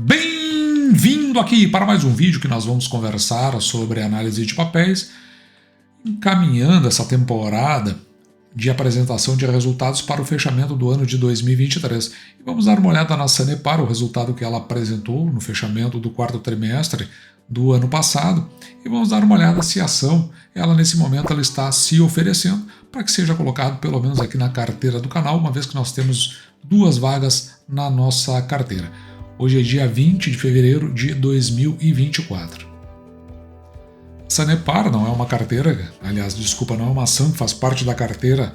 Bem-vindo aqui para mais um vídeo que nós vamos conversar sobre análise de papéis, encaminhando essa temporada de apresentação de resultados para o fechamento do ano de 2023. E vamos dar uma olhada na Sanepar, o resultado que ela apresentou no fechamento do quarto trimestre do ano passado, e vamos dar uma olhada se a ação, nesse momento ela está se oferecendo para que seja colocado pelo menos aqui na carteira do canal, uma vez que nós temos 2 vagas na nossa carteira. Hoje é dia 20 de fevereiro de 2024. Sanepar não é uma carteira, não é uma ação que faz parte da carteira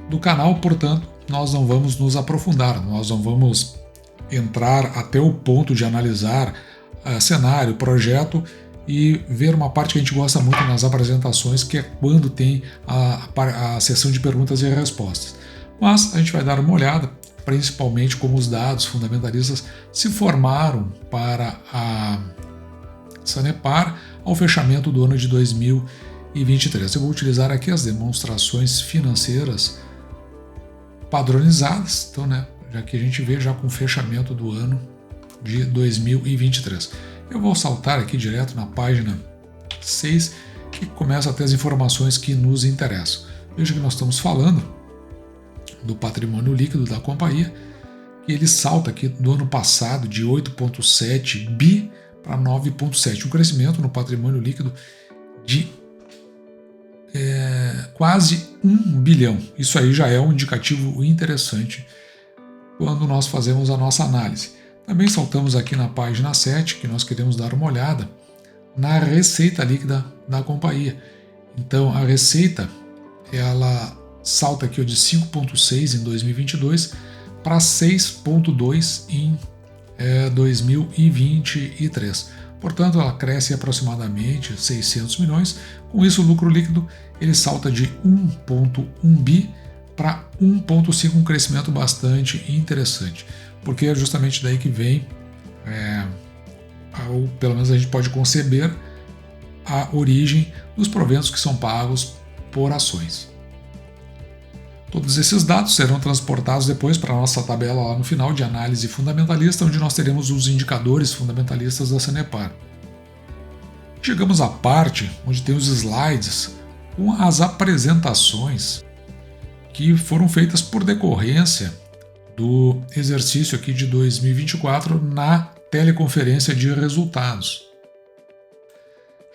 do canal, portanto, nós não vamos nos aprofundar, nós não vamos entrar até o ponto de analisar cenário, projeto e ver uma parte que a gente gosta muito nas apresentações, que é quando tem a sessão de perguntas e respostas. Mas a gente vai dar uma olhada, principalmente como os dados fundamentalistas se formaram para a Sanepar ao fechamento do ano de 2023. Eu vou utilizar aqui as demonstrações financeiras padronizadas, então, já que a gente vê já com o fechamento do ano de 2023. Eu vou saltar aqui direto na página 6, que começa a ter as informações que nos interessam. Veja que nós estamos falando do patrimônio líquido da companhia, que ele salta aqui do ano passado de 8,7 bi para 9,7, um crescimento no patrimônio líquido de quase 1 bilhão. Isso aí já é um indicativo interessante quando nós fazemos a nossa análise. Também saltamos aqui na página 7, que nós queremos dar uma olhada na receita líquida da companhia. Então a receita, ela salta aqui de 5,6 em 2022 para 6,2 em 2023. Portanto, ela cresce aproximadamente 600 milhões. Com isso, o lucro líquido ele salta de 1,1 bi para 1,5, um crescimento bastante interessante, porque é justamente daí que vem, ou pelo menos a gente pode conceber, a origem dos proventos que são pagos por ações. Todos esses dados serão transportados depois para a nossa tabela lá no final de análise fundamentalista, onde nós teremos os indicadores fundamentalistas da Sanepar. Chegamos à parte onde tem os slides com as apresentações que foram feitas por decorrência do exercício aqui de 2024 na teleconferência de resultados.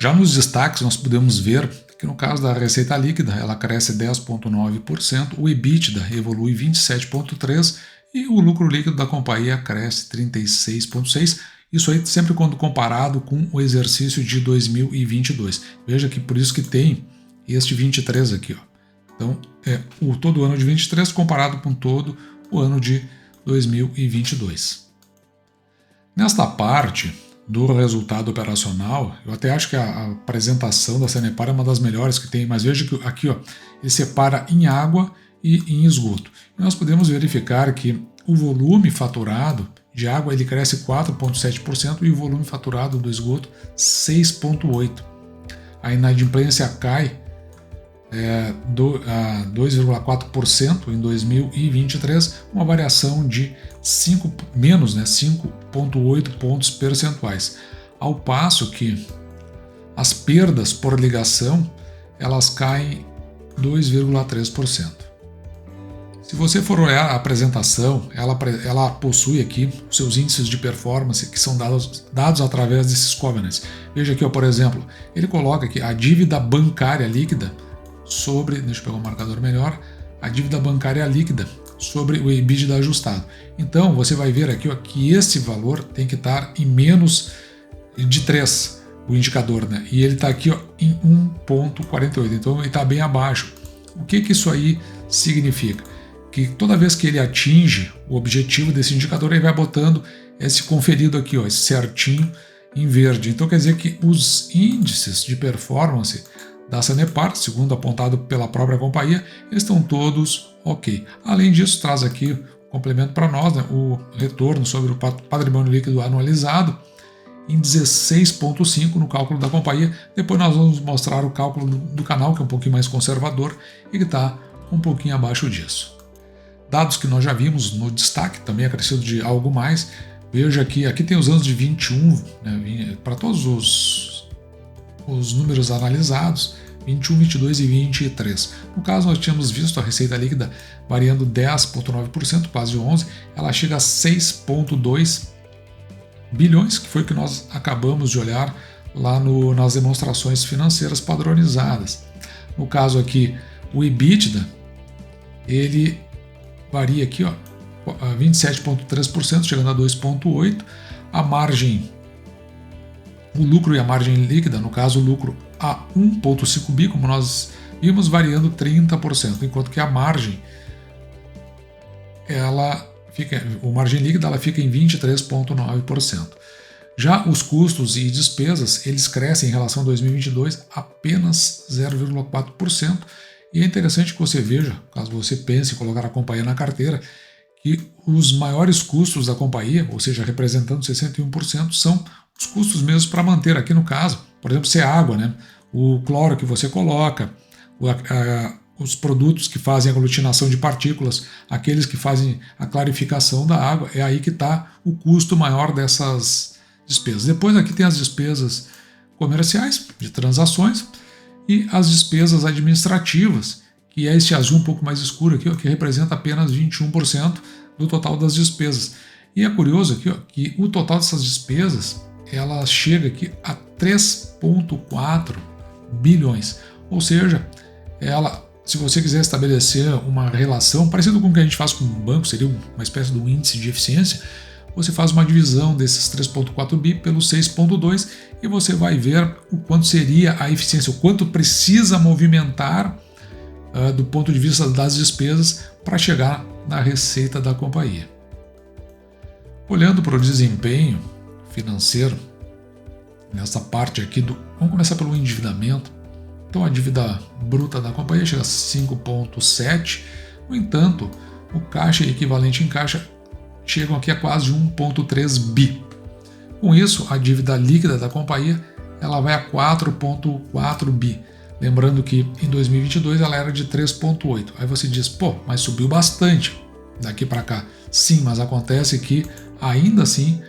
Já nos destaques nós podemos ver que no caso da receita líquida ela cresce 10,9%, o EBITDA evolui 27,3% e o lucro líquido da companhia cresce 36,6%. Isso aí sempre quando comparado com o exercício de 2022. Veja que por isso que tem este 23 aqui, ó. Então todo o ano de 23 comparado com todo o ano de 2022. Nesta parte do resultado operacional, eu até acho que a apresentação da Sanepar é uma das melhores que tem, mas veja que aqui ele separa em água e em esgoto. E nós podemos verificar que o volume faturado de água ele cresce 4,7% e o volume faturado do esgoto 6,8%. A inadimplência cai 2,4% em 2023, uma variação de 5,8 pontos percentuais, ao passo que as perdas por ligação elas caem 2,3%. Se você for olhar a apresentação, ela possui aqui os seus índices de performance que são dados através desses covenants. Veja aqui, por exemplo, ele coloca aqui a dívida bancária líquida sobre, deixa eu pegar um marcador melhor, a dívida bancária líquida sobre o EBITDA ajustado. Então você vai ver aqui que esse valor tem que estar em menos de 3, o indicador, e ele está aqui em 1,48, então ele está bem abaixo. O que isso aí significa? Que toda vez que ele atinge o objetivo desse indicador, ele vai botando esse conferido aqui, esse certinho em verde. Então quer dizer que os índices de performance da Sanepar, segundo apontado pela própria companhia, eles estão todos ok. Além disso, traz aqui um complemento para nós, o retorno sobre o patrimônio líquido anualizado em 16,5 no cálculo da companhia. Depois nós vamos mostrar o cálculo do canal, que é um pouquinho mais conservador e que está um pouquinho abaixo disso. Dados que nós já vimos no destaque, também acrescido de algo mais, Veja aqui tem os anos de 21, né, para todos os números analisados, 21, 22 e 23. No caso, nós tínhamos visto a receita líquida variando 10,9%, quase 11%, ela chega a 6,2 bilhões, que foi o que nós acabamos de olhar lá nas demonstrações financeiras padronizadas. No caso aqui, o EBITDA, ele varia aqui, 27,3%, chegando a 2,8%. A margem, o lucro e a margem líquida, no caso o lucro a 1,5 bi, como nós vimos, variando 30%, enquanto que a margem, a margem líquida ela fica em 23,9%. Já os custos e despesas, eles crescem em relação a 2022 apenas 0,4%. E é interessante que você veja, caso você pense em colocar a companhia na carteira, que os maiores custos da companhia, ou seja, representando 61%, são os custos mesmos para manter. Aqui no caso, por exemplo, se é água, né? O cloro que você coloca, os produtos que fazem a aglutinação de partículas, aqueles que fazem a clarificação da água, é aí que está o custo maior dessas despesas. Depois aqui tem as despesas comerciais, de transações, e as despesas administrativas, que é este azul um pouco mais escuro aqui, que representa apenas 21% do total das despesas. E é curioso aqui, que o total dessas despesas, ela chega aqui a 3,4 bilhões. Ou seja, se você quiser estabelecer uma relação parecida com o que a gente faz com o banco, seria uma espécie de um índice de eficiência, você faz uma divisão desses 3,4 bi pelo 6,2 e você vai ver o quanto seria a eficiência, o quanto precisa movimentar do ponto de vista das despesas para chegar na receita da companhia. Olhando para o desempenho financeiro, nessa parte aqui vamos começar pelo endividamento. Então a dívida bruta da companhia chega a 5,7, no entanto, o caixa e equivalente em caixa chegam aqui a quase 1,3 bi. Com isso, a dívida líquida da companhia ela vai a 4,4 bi. Lembrando que em 2022 ela era de 3,8. Aí você diz, mas subiu bastante daqui para cá. Sim, mas acontece que ainda assim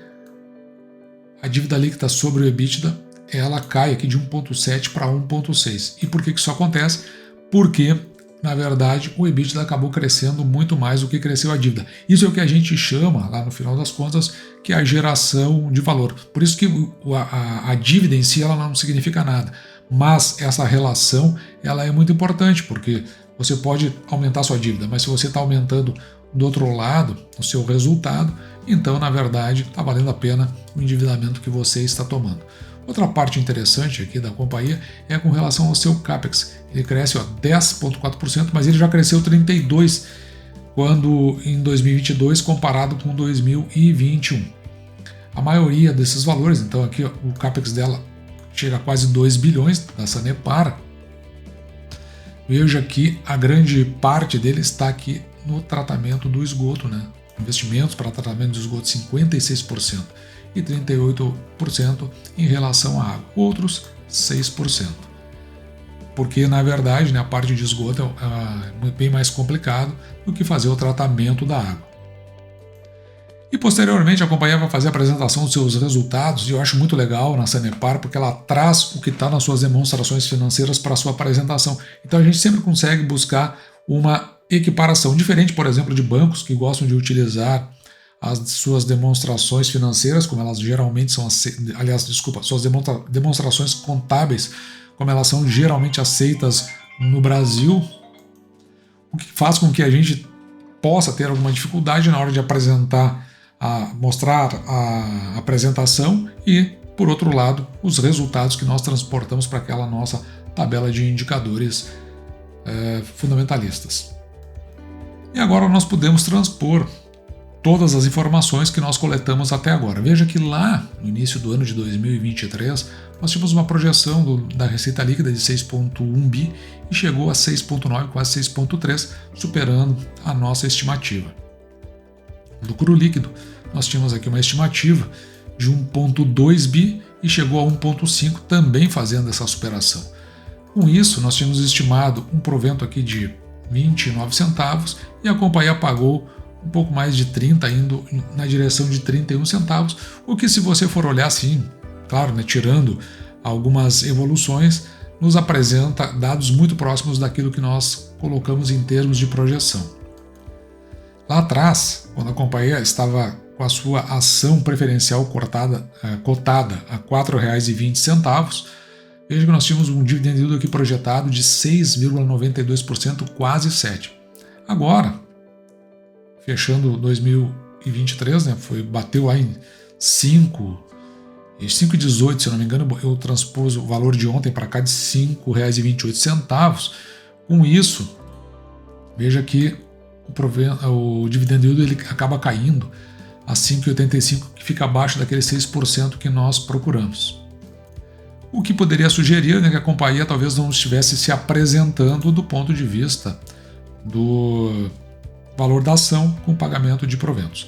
a dívida líquida sobre o EBITDA ela cai aqui de 1,7 para 1,6. E por que isso acontece? Porque, na verdade, o EBITDA acabou crescendo muito mais do que cresceu a dívida. Isso é o que a gente chama, lá no final das contas, que é a geração de valor. Por isso que a dívida em si ela não significa nada. Mas essa relação ela é muito importante, porque você pode aumentar sua dívida, mas se você está aumentando do outro lado o seu resultado, então, na verdade, está valendo a pena o endividamento que você está tomando. Outra parte interessante aqui da companhia é com relação ao seu CAPEX. Ele cresce 10,4%, mas ele já cresceu 32% quando em 2022 comparado com 2021. A maioria desses valores, então aqui o CAPEX dela chega a quase 2 bilhões da Sanepar. Veja que a grande parte dele está aqui no tratamento do esgoto, né? Investimentos para tratamento do esgoto 56% e 38% em relação à água, outros 6%. Porque, na verdade, a parte de esgoto é bem mais complicado do que fazer o tratamento da água. E, posteriormente, a companhia vai fazer a apresentação dos seus resultados, e eu acho muito legal na Sanepar, porque ela traz o que está nas suas demonstrações financeiras para a sua apresentação. Então, a gente sempre consegue buscar uma equiparação diferente, por exemplo, de bancos que gostam de utilizar as suas demonstrações financeiras, como elas geralmente são, suas demonstrações contábeis, como elas são geralmente aceitas no Brasil, o que faz com que a gente possa ter alguma dificuldade na hora de mostrar a apresentação e, por outro lado, os resultados que nós transportamos para aquela nossa tabela de indicadores fundamentalistas. E agora nós podemos transpor todas as informações que nós coletamos até agora. Veja que lá no início do ano de 2023 nós tivemos uma projeção da receita líquida de 6,1 bi e chegou a 6,9, quase 6,3, superando a nossa estimativa. Lucro líquido, nós tínhamos aqui uma estimativa de 1,2 bi e chegou a 1,5, também fazendo essa superação. Com isso, nós tínhamos estimado um provento aqui de 29 centavos e a companhia pagou um pouco mais de 30, indo na direção de 31 centavos, o que, se você for olhar assim, claro, né, tirando algumas evoluções, nos apresenta dados muito próximos daquilo que nós colocamos em termos de projeção. Lá atrás, quando a companhia estava com a sua ação preferencial cotada a R$ 4,20, veja que nós tínhamos um dividend yield aqui projetado de 6,92%, quase 7%. Agora, fechando 2023, né, bateu lá em 5,18, se eu não me engano, eu transpus o valor de ontem para cá de R$ 5,28. Com isso, veja que o dividend yield ele acaba caindo a 5,85, que fica abaixo daqueles 6% que nós procuramos. O que poderia sugerir, né, que a companhia talvez não estivesse se apresentando do ponto de vista do valor da ação com pagamento de proventos.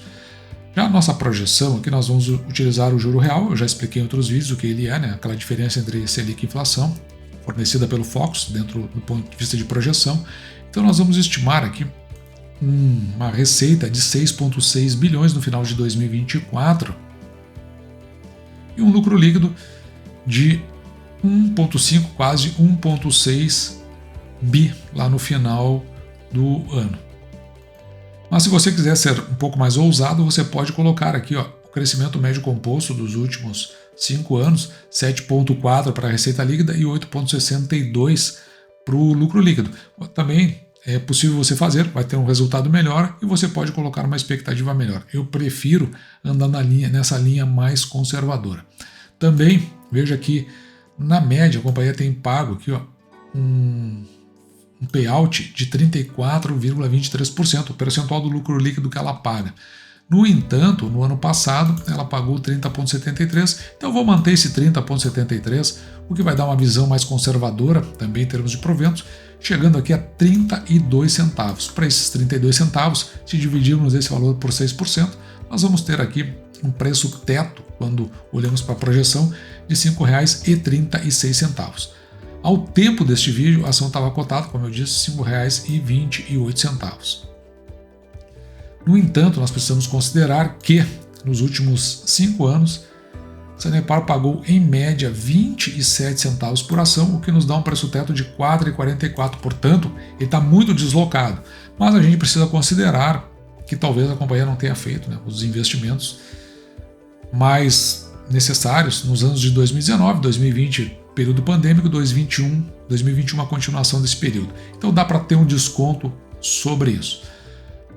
Já a nossa projeção aqui, nós vamos utilizar o juro real. Eu já expliquei em outros vídeos o que ele é, né, aquela diferença entre Selic e inflação, fornecida pelo Focus, dentro do ponto de vista de projeção. Então nós vamos estimar aqui uma receita de 6,6 bilhões no final de 2024 e um lucro líquido de 1,5, quase 1,6 bi lá no final do ano. Mas se você quiser ser um pouco mais ousado, você pode colocar aqui o crescimento médio composto dos últimos 5 anos, 7,4 para a receita líquida e 8,62 para o lucro líquido. Também é possível você fazer, vai ter um resultado melhor e você pode colocar uma expectativa melhor. Eu prefiro andar nessa linha mais conservadora. Também, veja que na média a companhia tem pago aqui um payout de 34,23%, o percentual do lucro líquido que ela paga. No entanto, no ano passado ela pagou 30,73%, então eu vou manter esse 30,73%, o que vai dar uma visão mais conservadora também em termos de proventos, chegando aqui a 32 centavos. Para esses 32 centavos, se dividirmos esse valor por 6%, nós vamos ter aqui um preço teto, quando olhamos para a projeção, de R$ 5,36. Ao tempo deste vídeo, a ação estava cotada, como eu disse, R$ 5,28. No entanto, nós precisamos considerar que, nos últimos 5 anos, a Sanepar pagou em média 27 centavos por ação, o que nos dá um preço teto de R$ 4,44. Portanto, ele está muito deslocado. Mas a gente precisa considerar que talvez a companhia não tenha feito, né, os investimentos mais necessários nos anos de 2019, 2020, período pandêmico, 2021 a continuação desse período. Então dá para ter um desconto sobre isso.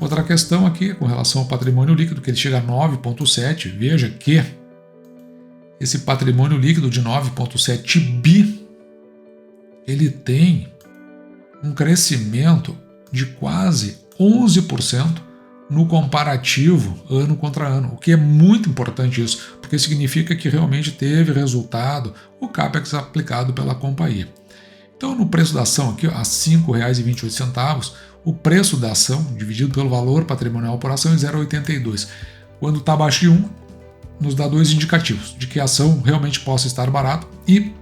Outra questão aqui com relação ao patrimônio líquido, que ele chega a 9,7. Veja que esse patrimônio líquido de 9,7 bi, ele tem um crescimento de quase 11% no comparativo ano contra ano, o que é muito importante isso, porque significa que realmente teve resultado o CAPEX aplicado pela companhia. Então, no preço da ação aqui, a R$ 5,28, o preço da ação dividido pelo valor patrimonial por ação é 0,82. Quando está abaixo de 1, nos dá 2 indicativos de que a ação realmente possa estar barata e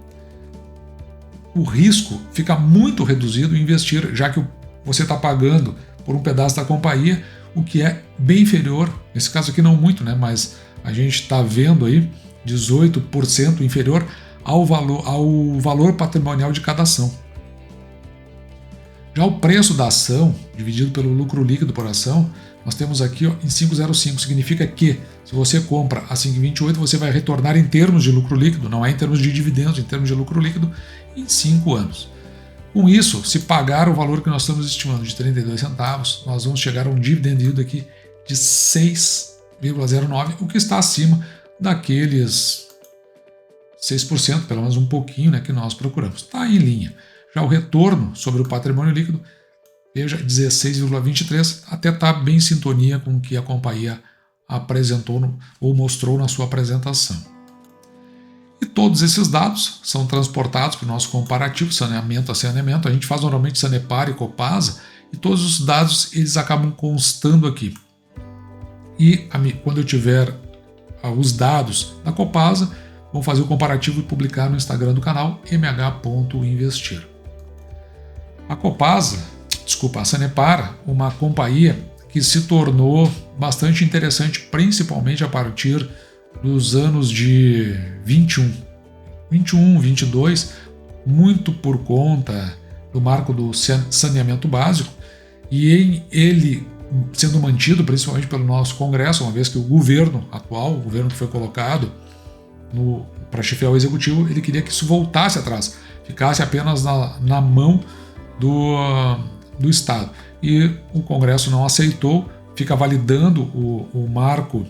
o risco fica muito reduzido em investir, já que você está pagando por um pedaço da companhia, o que é bem inferior, nesse caso aqui não muito, né, mas a gente está vendo aí 18% inferior ao valor patrimonial de cada ação. Já o preço da ação, dividido pelo lucro líquido por ação, nós temos aqui em 5,05, significa que se você compra a 5,28, você vai retornar em termos de lucro líquido, não é em termos de dividendos, em termos de lucro líquido, em 5 anos. Com isso, se pagar o valor que nós estamos estimando de 32 centavos, nós vamos chegar a um dividend yield aqui de 6,09, o que está acima daqueles 6%, pelo menos um pouquinho, né, que nós procuramos. Está em linha. Já o retorno sobre o patrimônio líquido, veja, 16,23, até está bem em sintonia com o que a companhia apresentou ou mostrou na sua apresentação. E todos esses dados são transportados para o nosso comparativo, saneamento a saneamento. A gente faz normalmente Sanepar e Copasa, e todos os dados eles acabam constando aqui. E quando eu tiver os dados da Copasa, vamos fazer o comparativo e publicar no Instagram do canal mh.investir. A Sanepar, uma companhia que se tornou bastante interessante, principalmente a partir dos anos de 21, 22, muito por conta do marco do saneamento básico, e ele sendo mantido principalmente pelo nosso Congresso, uma vez que o governo atual, o governo que foi colocado para chefiar o executivo, ele queria que isso voltasse atrás, ficasse apenas na mão do Estado. E o Congresso não aceitou, fica validando o marco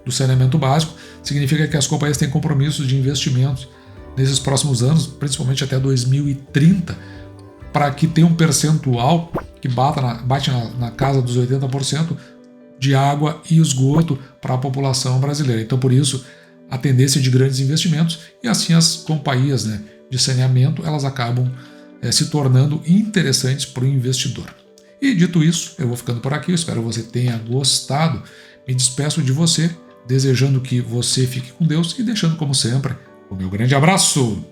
do saneamento básico, significa que as companhias têm compromissos de investimentos nesses próximos anos, principalmente até 2030, para que tenha um percentual que bate na casa dos 80% de água e esgoto para a população brasileira. Então, por isso, a tendência de grandes investimentos, e assim as companhias, né, de saneamento, elas acabam se tornando interessantes para o investidor. E dito isso, eu vou ficando por aqui, eu espero que você tenha gostado. Me despeço de você, desejando que você fique com Deus e deixando, como sempre, o meu grande abraço!